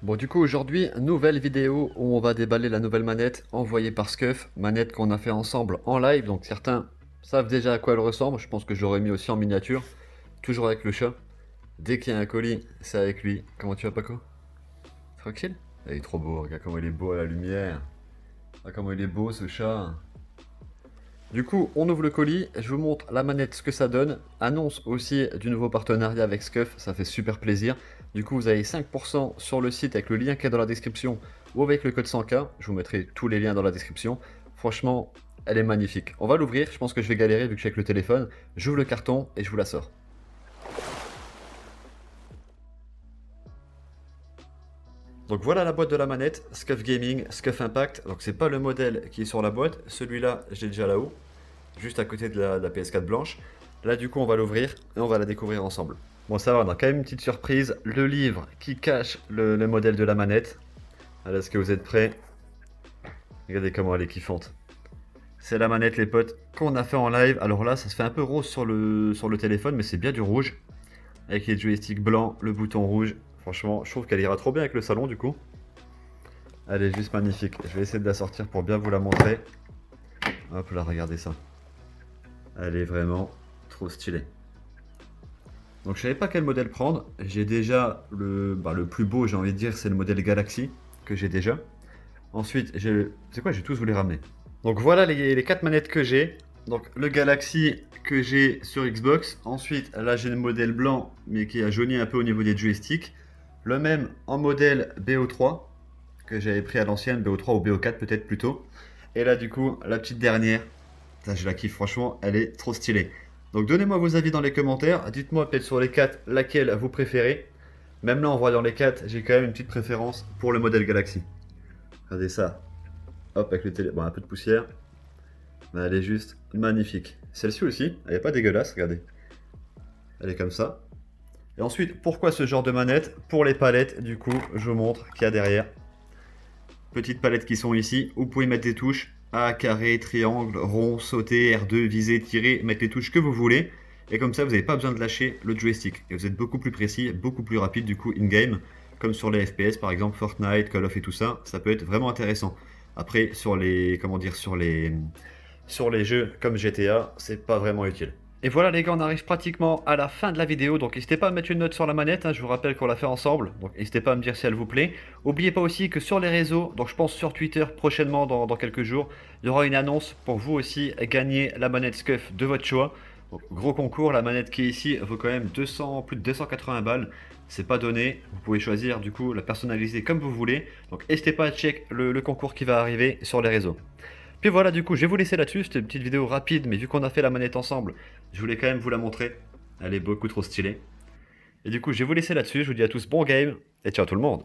Bon, du coup, aujourd'hui, nouvelle vidéo où on va déballer la nouvelle manette envoyée par Scuf, manette qu'on a fait ensemble en live. Donc certains savent déjà à quoi elle ressemble. Je pense que j'aurais mis aussi en miniature, toujours avec le chat. Dès qu'il y a un colis, c'est avec lui. Comment tu vas, Paco? Tranquille? Il est trop beau, regarde comment il est beau à la lumière. Ah, comment il est beau ce chat. Du coup, on ouvre le colis, je vous montre la manette, ce que ça donne. Annonce aussi du nouveau partenariat avec Scuf, ça fait super plaisir. Du coup, vous avez 5% sur le site avec le lien qui est dans la description ou avec le code 100K. Je vous mettrai tous les liens dans la description. Franchement, elle est magnifique. On va l'ouvrir, je pense que je vais galérer vu que je suis avec le téléphone. J'ouvre le carton et je vous la sors. Donc voilà la boîte de la manette, Scuf Gaming, Scuf Impact. Donc c'est pas le modèle qui est sur la boîte, celui-là j'ai déjà là-haut, juste à côté de la PS4 blanche. Là du coup on va l'ouvrir et on va la découvrir ensemble. Bon ça va, on a quand même une petite surprise, le livre qui cache le modèle de la manette. Allez, est-ce que vous êtes prêts? Regardez comment elle est kiffante. C'est la manette les potes qu'on a fait en live. Alors là ça se fait un peu rose sur le téléphone mais c'est bien du rouge. Avec les joysticks blancs, le bouton rouge. Franchement je trouve qu'elle ira trop bien avec le salon du coup. Elle est juste magnifique. Je vais essayer de la sortir pour bien vous la montrer. Hop là, regardez ça. Elle est vraiment trop stylée. Donc je savais pas quel modèle prendre. J'ai déjà le plus beau, j'ai envie de dire, c'est le modèle Galaxy que j'ai déjà. Ensuite, c'est quoi, j'ai tous vous les ramener. Donc voilà les 4 manettes que j'ai. Donc le Galaxy que j'ai sur Xbox. Ensuite, là j'ai le modèle blanc, mais qui a jauni un peu au niveau des joysticks. Le même en modèle BO3 que j'avais pris à l'ancienne, BO3 ou BO4 peut-être plutôt. Et là du coup, la petite dernière, ça, je la kiffe franchement, elle est trop stylée. Donc donnez-moi vos avis dans les commentaires, dites-moi peut-être sur les 4 laquelle vous préférez. Même là en voyant les 4, j'ai quand même une petite préférence pour le modèle Galaxy. Regardez ça, hop avec le télé, bon un peu de poussière, mais elle est juste magnifique. Celle-ci aussi, elle est pas dégueulasse, regardez. Elle est comme ça. Et ensuite, pourquoi ce genre de manette? Pour les palettes, du coup, je vous montre qu'il y a derrière. Petites palettes qui sont ici, où vous pouvez mettre des touches A, carré, triangle, rond, sauter, R2, viser, tirer, mettre les touches que vous voulez. Et comme ça, vous n'avez pas besoin de lâcher le joystick. Et vous êtes beaucoup plus précis, beaucoup plus rapide du coup in-game. Comme sur les FPS par exemple, Fortnite, Call of et tout ça, ça peut être vraiment intéressant. Après, sur les, comment dire, sur les jeux comme GTA, c'est pas vraiment utile. Et voilà les gars, on arrive pratiquement à la fin de la vidéo, donc n'hésitez pas à mettre une note sur la manette, hein, je vous rappelle qu'on l'a fait ensemble, donc n'hésitez pas à me dire si elle vous plaît. N'oubliez pas aussi que sur les réseaux, donc je pense sur Twitter prochainement dans quelques jours, il y aura une annonce pour vous aussi gagner la manette Scuf de votre choix. Donc, gros concours, la manette qui est ici vaut quand même 200, plus de 280 balles, c'est pas donné, vous pouvez choisir du coup la personnaliser comme vous voulez, donc n'hésitez pas à check le concours qui va arriver sur les réseaux. Puis voilà, du coup, je vais vous laisser là-dessus. C'était une petite vidéo rapide, mais vu qu'on a fait la manette ensemble, je voulais quand même vous la montrer. Elle est beaucoup trop stylée. Et du coup, je vais vous laisser là-dessus. Je vous dis à tous bon game et ciao tout le monde.